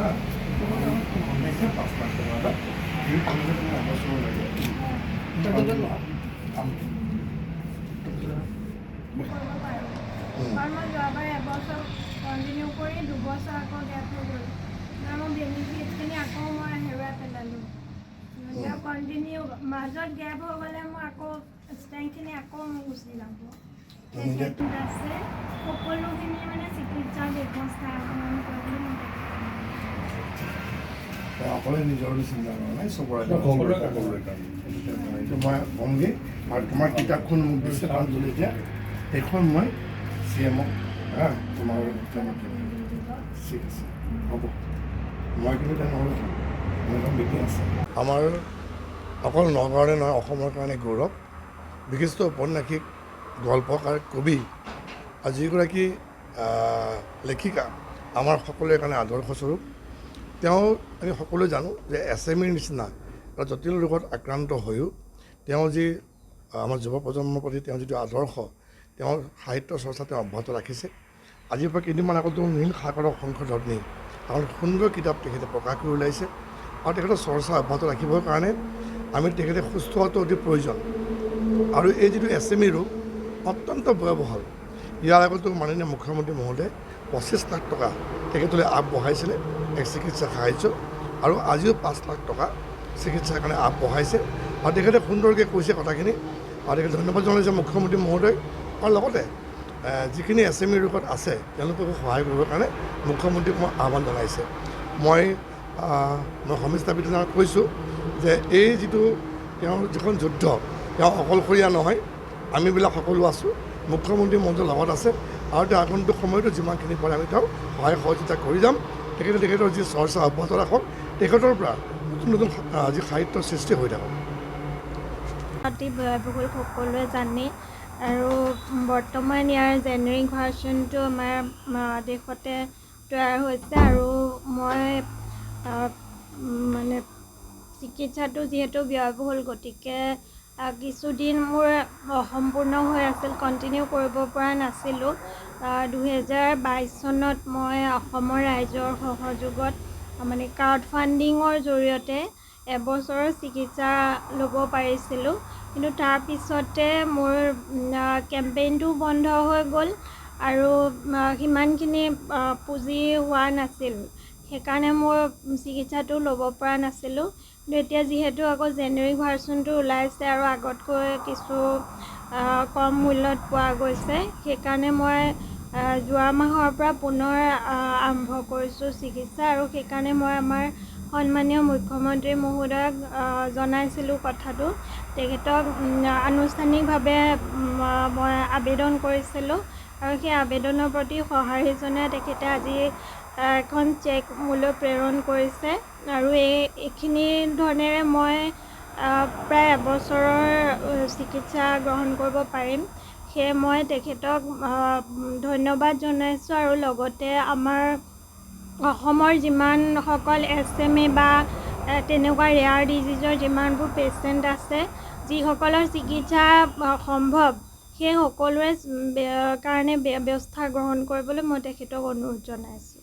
হ্যাঁ অনেকে 5 লাখ টাকা এই কলেজে তুমি অবসৰ লাগে কাৰণ মই যোৱাবাৰ এবছৰ কণ্টিনিউ কৰি 2 বছৰ আকৌ গেপ হৈ গ'ল মোৰ বেনিফিটখিনি আকৌ মই হেৰুৱাই পেলালোঁ এতিয়া কণ্টিনিউ মাজত গেপ হৈ গ'লে মই আকৌ ষ্ট্ৰেংথখিনি আকৌ মই গুচি যাব সেইটোত আছে সকলোখিনি মানে চিকিৎসা ব্যৱস্থা অকণমান কৰিবলৈ অকলে নিজৰ চিন্তা কৰা নাই চবৰে সকলোৰে কাৰণে এইটো মই কমগৈ আৰু তোমাৰ কিতাপখন মোক দিছে প্ৰাঞ্জলি এতিয়া সেইখন মই CMক তোমাৰ ঠিক আছে হ'ব মই কিন্তু তেনেহ'লে মোৰ মিটিং আছে আমাৰ অকল নগাঁৱৰে নহয় অসমৰ কাৰণে গৌৰৱ বিশিষ্ট ঔপন্যাসিক গল্পকাৰ কবি আৰু যিগৰাকী লেখিকা আমাৰ সকলোৰে কাৰণে আদৰ্শস্বৰূপ তেওঁ আমি সকলোৱে জানো যে SMEৰ নিচিনা এটা জটিল ৰোগত আক্ৰান্ত হৈও তেওঁ যি আমাৰ যুৱ প্ৰজন্মৰ প্ৰতি তেওঁ যিটো আদৰ্শ তেওঁৰ সাহিত্য চৰ্চা তেওঁ অব্যাহত ৰাখিছে আজিৰ পৰা কেইদিনমান আগতো নীল সাগৰৰ সংশোধনী এখন সুন্দৰ কিতাপ তেখেতে প্ৰকাশ কৰি ওলাইছে আৰু তেখেতৰ চৰ্চা অব্যাহত ৰাখিবৰ কাৰণে আমি তেখেতে সুস্থ হোৱাটো অতি প্ৰয়োজন আৰু এই যিটো SME ৰোগ অত্যন্ত ভয়াৱহ ইয়াৰ আগতো মাননীয় মুখ্যমন্ত্ৰী মহোদয়ে 25 লাখ টকা তেখেতলৈ আগবঢ়াইছিলে এক চিকিৎসা সাহাৰ্য আৰু আজিও 5 লাখ টকা চিকিৎসাৰ কাৰণে আগবঢ়াইছে আৰু তেখেতে সুন্দৰকৈ কৈছে কথাখিনি আৰু তেখেতে ধন্যবাদ জনাইছে মুখ্যমন্ত্ৰী মহোদয় আৰু লগতে যিখিনি SME ৰোগত আছে তেওঁলোকক সহায় কৰিবৰ কাৰণে মুখ্যমন্ত্ৰীক মই আহ্বান জনাইছে মই সমস্যা বিধানক কৈছোঁ যে এই যিটো তেওঁৰ যিখন যুদ্ধ তেওঁ অকলশৰীয়া নহয় আমিবিলাক সকলো আছোঁ মুখ্যমন্ত্ৰী মহোদয়ৰ লগত আছে আৰু তেওঁ আগন্তুক সময়তো যিমানখিনি পাৰে আমি তেওঁক সহায় সহযোগিতা কৰি যাম তেখেতৰ যি চৰ্চা অব্যাহত ৰাখক তেখেতৰ পৰা নতুন নতুন যি সাহিত্যৰ সৃষ্টি হৈ থাকক অতি ভয়াৱহ সকলোৱে জানে আৰু বৰ্তমান ইয়াৰ জেনেৰিক ভাৰ্চনটো আমাৰ দেশতে তৈয়াৰ হৈছে আৰু মই মানে চিকিৎসাটো যিহেতু ব্যয়বহুল গতিকে কিছুদিন মোৰ অসম্পূৰ্ণ হৈ আছিল কণ্টিনিউ কৰিব পৰা নাছিলোঁ 2022 চনত মই অসমৰ ৰাইজৰ সহযোগত মানে ক্ৰাউড ফাণ্ডিঙৰ জৰিয়তে এবছৰৰ চিকিৎসা ল'ব পাৰিছিলোঁ কিন্তু তাৰপিছতে মোৰ কেম্পেইনটো বন্ধ হৈ গ'ল আৰু সিমানখিনি পুঁজি হোৱা নাছিল সেইকাৰণে মই চিকিৎসাটো ল'ব পৰা নাছিলোঁ কিন্তু এতিয়া যিহেতু আকৌ জেনেৰিক ভাৰ্চনটো ওলাইছে আৰু আগতকৈ কিছু কম মূল্যত পোৱা গৈছে সেইকাৰণে মই যোৱা মাহৰ পৰা পুনৰ আৰম্ভ কৰিছোঁ চিকিৎসা আৰু সেইকাৰণে মই আমাৰ সন্মানীয় মুখ্যমন্ত্ৰী মহোদয়ক জনাইছিলোঁ কথাটো তেখেতক আনুষ্ঠানিকভাৱে মই আবেদন কৰিছিলোঁ আৰু সেই আবেদনৰ প্ৰতি সঁহাৰি জনাই তেখেতে আজি এখন চেক মোলৈ প্ৰেৰণ কৰিছে আৰু এইখিনি ধৰণেৰে মই প্ৰায় এবছৰৰ চিকিৎসা গ্ৰহণ কৰিব পাৰিম সেয়ে মই তেখেতক ধন্যবাদ জনাইছোঁ আৰু লগতে আমাৰ অসমৰ যিমানসকল SME বা তেনেকুৱা ৰেয়াৰ ডিজিজৰ যিমানবোৰ পেচেণ্ট আছে যিসকলৰ চিকিৎসা সম্ভৱ সেই সকলোৰে কাৰণে ব্যৱস্থা গ্ৰহণ কৰিবলৈ মই তেখেতক অনুৰোধ জনাইছোঁ